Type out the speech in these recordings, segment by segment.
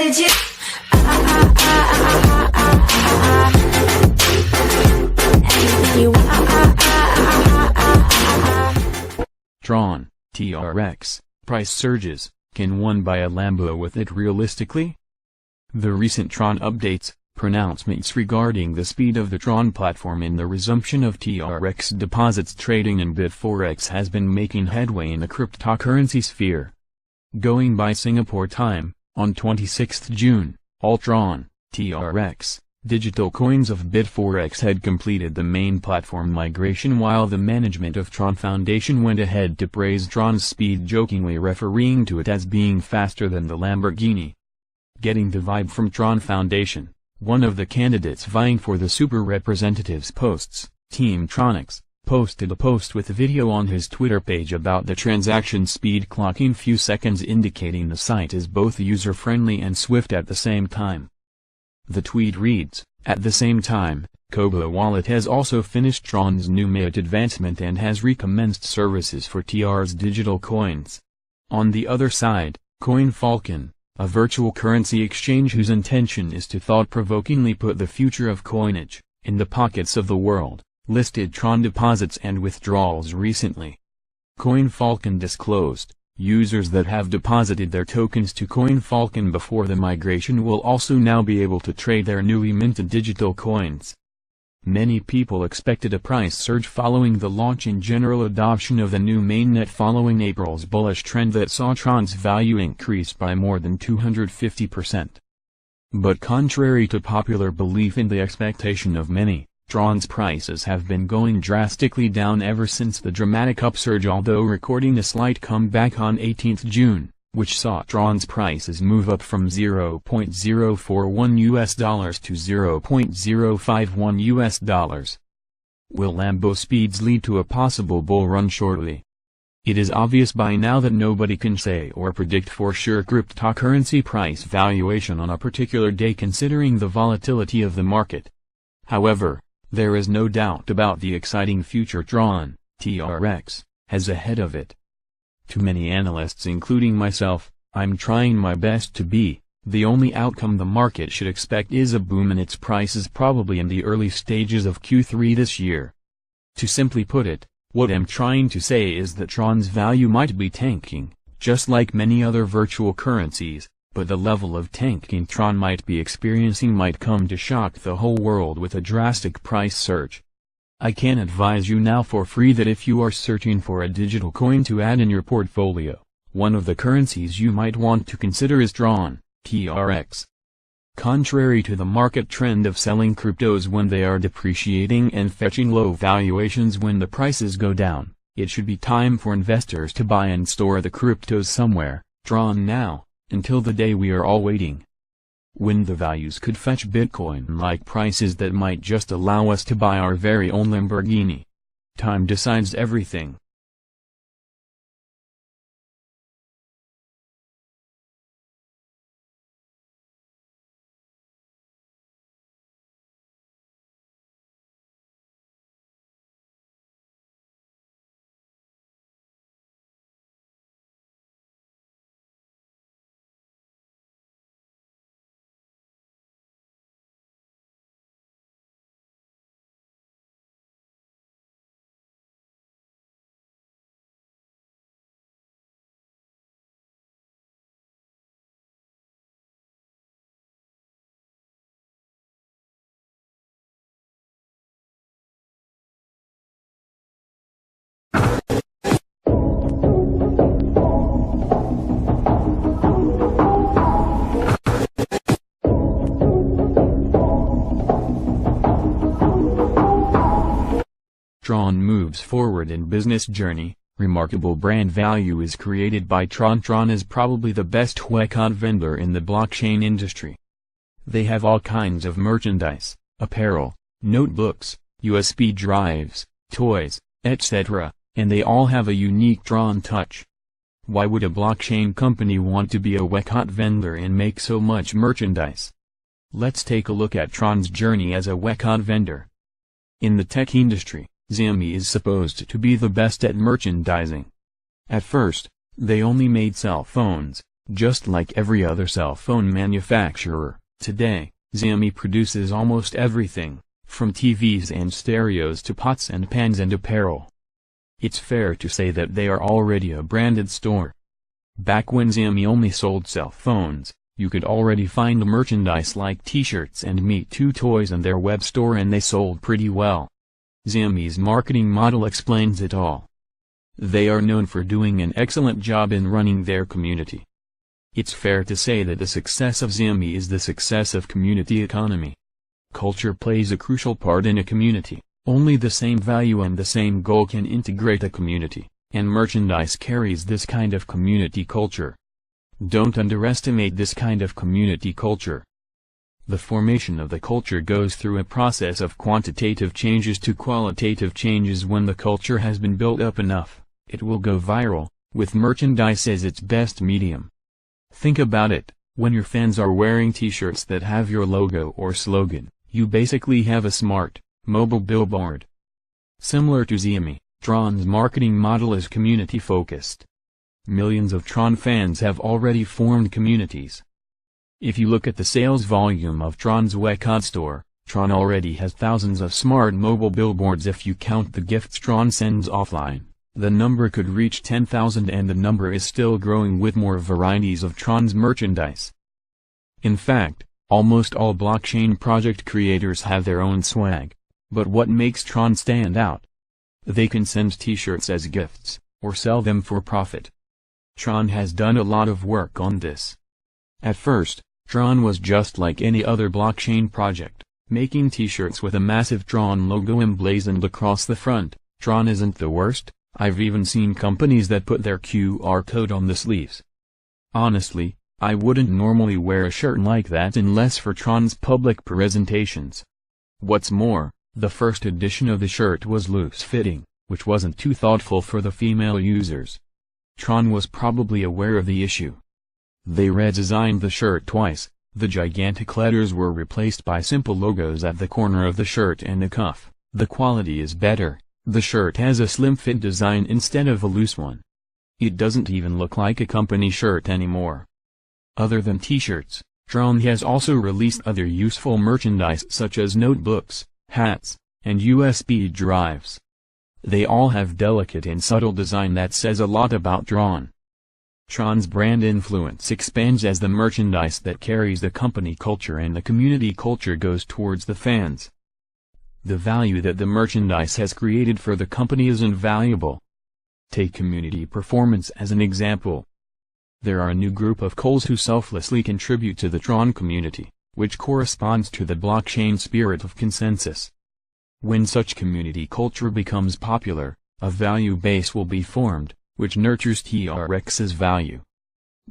legit. Anything you want. Tron, TRX, price surges, can one buy a Lambo with it realistically? The recent Tron updates, pronouncements regarding the speed of the Tron platform and the resumption of TRX deposits trading in Bit4X has been making headway in the cryptocurrency sphere. Going by Singapore time, on 26 June, all Tron, TRX, digital coins of Bit4X had completed the main platform migration, while the management of Tron Foundation went ahead to praise Tron's speed, jokingly referring to it as being faster than the Lamborghini. Getting the vibe from Tron Foundation, one of the candidates vying for the Super Representatives posts, Team TRONix, posted a post with a video on his Twitter page about the transaction speed, clocking few seconds, indicating the site is both user-friendly and swift at the same time. The tweet reads, "At the same time, Kobo Wallet has also finished Tron's new Mate advancement and has recommenced services for TR's digital coins." On the other side, CoinFalcon, a virtual currency exchange whose intention is to thought-provokingly put the future of coinage in the pockets of the world, listed Tron deposits and withdrawals recently. CoinFalcon disclosed, users that have deposited their tokens to CoinFalcon before the migration will also now be able to trade their newly minted digital coins. Many people expected a price surge following the launch and general adoption of the new mainnet following April's bullish trend that saw Tron's value increase by more than 250%. But contrary to popular belief and the expectation of many, Tron's prices have been going drastically down ever since the dramatic upsurge, although recording a slight comeback on 18 June, which saw Tron's prices move up from $0.041 to $0.051. Will Lambo speeds lead to a possible bull run shortly? It is obvious by now that nobody can say or predict for sure cryptocurrency price valuation on a particular day, considering the volatility of the market. However, there is no doubt about the exciting future Tron, TRX, has ahead of it. To many analysts, including myself, I'm trying my best to be, the only outcome the market should expect is a boom in its prices, probably in the early stages of Q3 this year. To simply put it, what I'm trying to say is that Tron's value might be tanking, just like many other virtual currencies, but the level of tanking Tron might be experiencing might come to shock the whole world with a drastic price surge. I can advise you now for free that if you are searching for a digital coin to add in your portfolio, one of the currencies you might want to consider is Tron, TRX. Contrary to the market trend of selling cryptos when they are depreciating and fetching low valuations when the prices go down, it should be time for investors to buy and store the cryptos somewhere, Tron now, until the day we are all waiting, when the values could fetch Bitcoin-like prices that might just allow us to buy our very own Lamborghini. Time decides everything. Tron moves forward in business journey. Remarkable brand value is created by Tron. Tron is probably the best website vendor in the blockchain industry. They have all kinds of merchandise, apparel, notebooks, USB drives, toys, etc., and they all have a unique Tron touch. Why would a blockchain company want to be a website vendor and make so much merchandise? Let's take a look at Tron's journey as a website vendor. In the tech industry, Xiaomi is supposed to be the best at merchandising. At first, they only made cell phones, Just like every other cell phone manufacturer, today, Xiaomi produces almost everything, from TVs and stereos to pots and pans and apparel. It's fair to say that they are already a branded store. Back when Xiaomi only sold cell phones, you could already find merchandise like t-shirts and Me Too toys in their web store, and they sold pretty well. Xiaomi's marketing model explains it all. They are known for doing an excellent job in running their community. It's fair to say that the success of Xiaomi is the success of community economy. Culture plays a crucial part in a community. Only the same value and the same goal can integrate a community, and merchandise carries this kind of community culture. Don't underestimate this kind of community culture. The formation of the culture goes through a process of quantitative changes to qualitative changes. When the culture has been built up enough, it will go viral, with merchandise as its best medium. Think about it, when your fans are wearing t-shirts that have your logo or slogan, you basically have a smart, mobile billboard. Similar to Xiaomi, Tron's marketing model is community-focused. Millions of Tron fans have already formed communities. If you look at the sales volume of Tron's Wecom store, Tron already has thousands of smart mobile billboards. If you count the gifts Tron sends offline, the number could reach 10,000, and the number is still growing with more varieties of Tron's merchandise. In fact, almost all blockchain project creators have their own swag. But what makes Tron stand out? They can send t-shirts as gifts, or sell them for profit. Tron has done a lot of work on this. At first, Tron was just like any other blockchain project, making t-shirts with a massive Tron logo emblazoned across the front. Tron isn't the worst. I've even seen companies that put their QR code on the sleeves. Honestly, I wouldn't normally wear a shirt like that unless for Tron's public presentations. What's more, the first edition of the shirt was loose-fitting, which wasn't too thoughtful for the female users. Tron was probably aware of the issue. They redesigned the shirt twice. The gigantic letters were replaced by simple logos at the corner of the shirt and the cuff. The quality is better. The shirt has a slim fit design instead of a loose one. It doesn't even look like a company shirt anymore. Other than t-shirts, Tron has also released other useful merchandise such as notebooks, hats, and USB drives. They all have delicate and subtle design that says a lot about Tron. Tron's brand influence expands as the merchandise that carries the company culture and the community culture goes towards the fans. The value that the merchandise has created for the company is invaluable. Take community performance as an example. There are a new group of Coles who selflessly contribute to the Tron community, which corresponds to the blockchain spirit of consensus. When such community culture becomes popular, a value base will be formed, which nurtures TRX's value.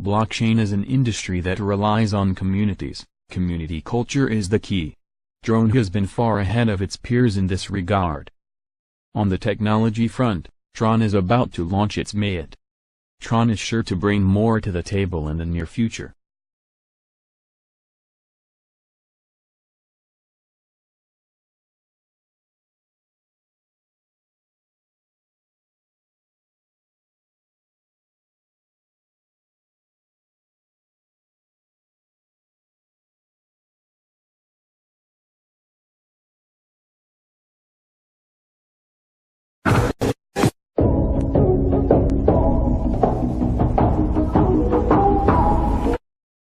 Blockchain is an industry that relies on communities. Community culture is the key. Tron has been far ahead of its peers in this regard. On the technology front, Tron is about to launch its Mayet. Tron is sure to bring more to the table in the near future.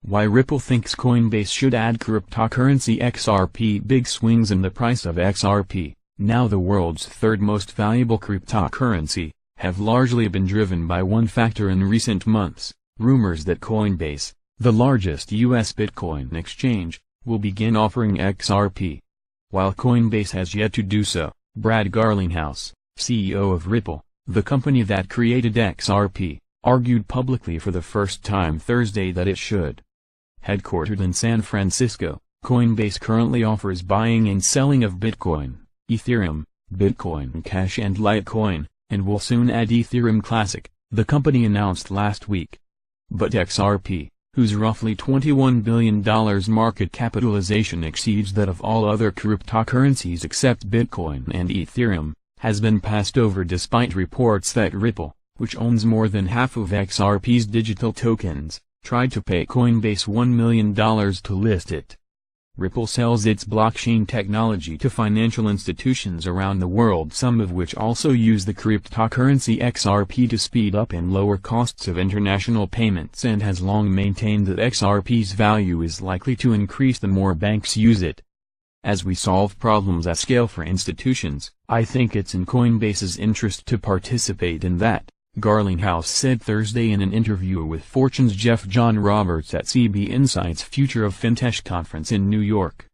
Why Ripple thinks Coinbase should add cryptocurrency XRP. Big swings in the price of XRP, now the world's third most valuable cryptocurrency, have largely been driven by one factor in recent months: rumors that Coinbase, the largest U.S. Bitcoin exchange, will begin offering XRP. While Coinbase has yet to do so, Brad Garlinghouse, CEO of Ripple, the company that created XRP, argued publicly for the first time Thursday that it should. Headquartered in San Francisco, Coinbase currently offers buying and selling of Bitcoin, Ethereum, Bitcoin Cash and Litecoin, and will soon add Ethereum Classic, the company announced last week. But XRP, whose roughly $21 billion market capitalization exceeds that of all other cryptocurrencies except Bitcoin and Ethereum, has been passed over despite reports that Ripple, which owns more than half of XRP's digital tokens, tried to pay Coinbase $1 million to list it. Ripple sells its blockchain technology to financial institutions around the world, some of which also use the cryptocurrency XRP to speed up and lower costs of international payments, and has long maintained that XRP's value is likely to increase the more banks use it. As we solve problems at scale for institutions, I think it's in Coinbase's interest to participate in that, Garlinghouse said Thursday in an interview with Fortune's Jeff John Roberts at CB Insight's Future of Fintech conference in New York.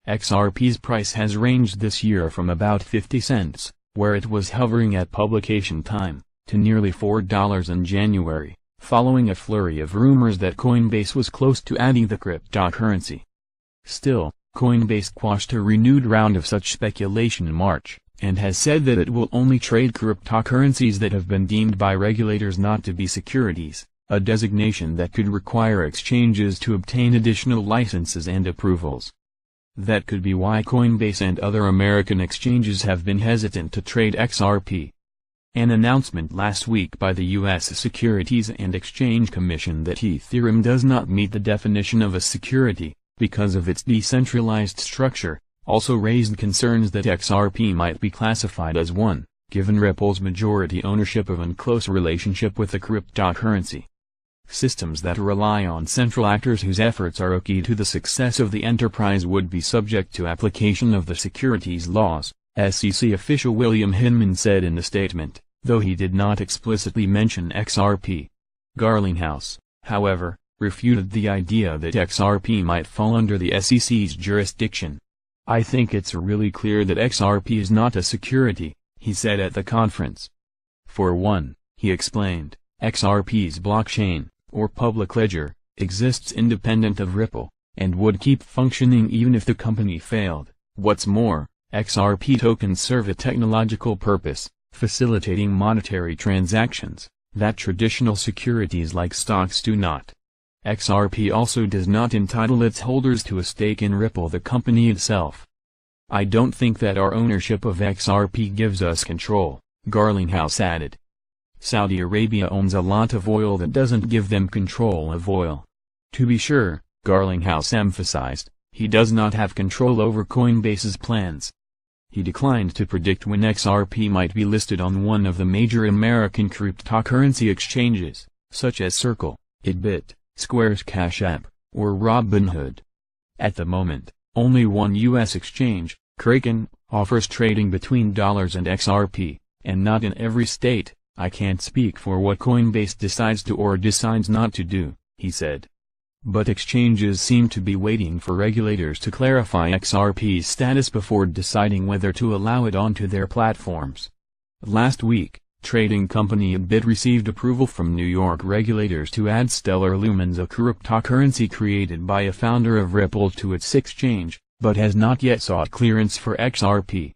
XRP's price has ranged this year from about 50 cents, where it was hovering at publication time, to nearly $4 in January, following a flurry of rumors that Coinbase was close to adding the cryptocurrency. Still, Coinbase quashed a renewed round of such speculation in March, and has said that it will only trade cryptocurrencies that have been deemed by regulators not to be securities, a designation that could require exchanges to obtain additional licenses and approvals. That could be why Coinbase and other American exchanges have been hesitant to trade XRP. An announcement last week by the U.S. Securities and Exchange Commission that Ethereum does not meet the definition of a security, because of its decentralized structure, also raised concerns that XRP might be classified as one, given Ripple's majority ownership of and close relationship with the cryptocurrency. Systems that rely on central actors whose efforts are a key to the success of the enterprise would be subject to application of the securities laws, SEC official William Hinman said in the statement, though he did not explicitly mention XRP. Garlinghouse, however, refuted the idea that XRP might fall under the SEC's jurisdiction. I think it's really clear that XRP is not a security, he said at the conference. For one, he explained, XRP's blockchain, or public ledger, exists independent of Ripple, and would keep functioning even if the company failed. What's more, XRP tokens serve a technological purpose, facilitating monetary transactions, that traditional securities like stocks do not. XRP also does not entitle its holders to a stake in Ripple, the company itself. I don't think that our ownership of XRP gives us control, Garlinghouse added. Saudi Arabia owns a lot of oil that doesn't give them control of oil. To be sure, Garlinghouse emphasized, he does not have control over Coinbase's plans. He declined to predict when XRP might be listed on one of the major American cryptocurrency exchanges, such as Circle, Itbit, Square's Cash App, or Robinhood. At the moment, only one U.S. exchange, Kraken, offers trading between dollars and XRP, and not in every state. I can't speak for what Coinbase decides to or decides not to do, he said. But exchanges seem to be waiting for regulators to clarify XRP's status before deciding whether to allow it onto their platforms. Last week, trading company Itbit received approval from New York regulators to add Stellar Lumens, a cryptocurrency created by a founder of Ripple, to its exchange, but has not yet sought clearance for XRP.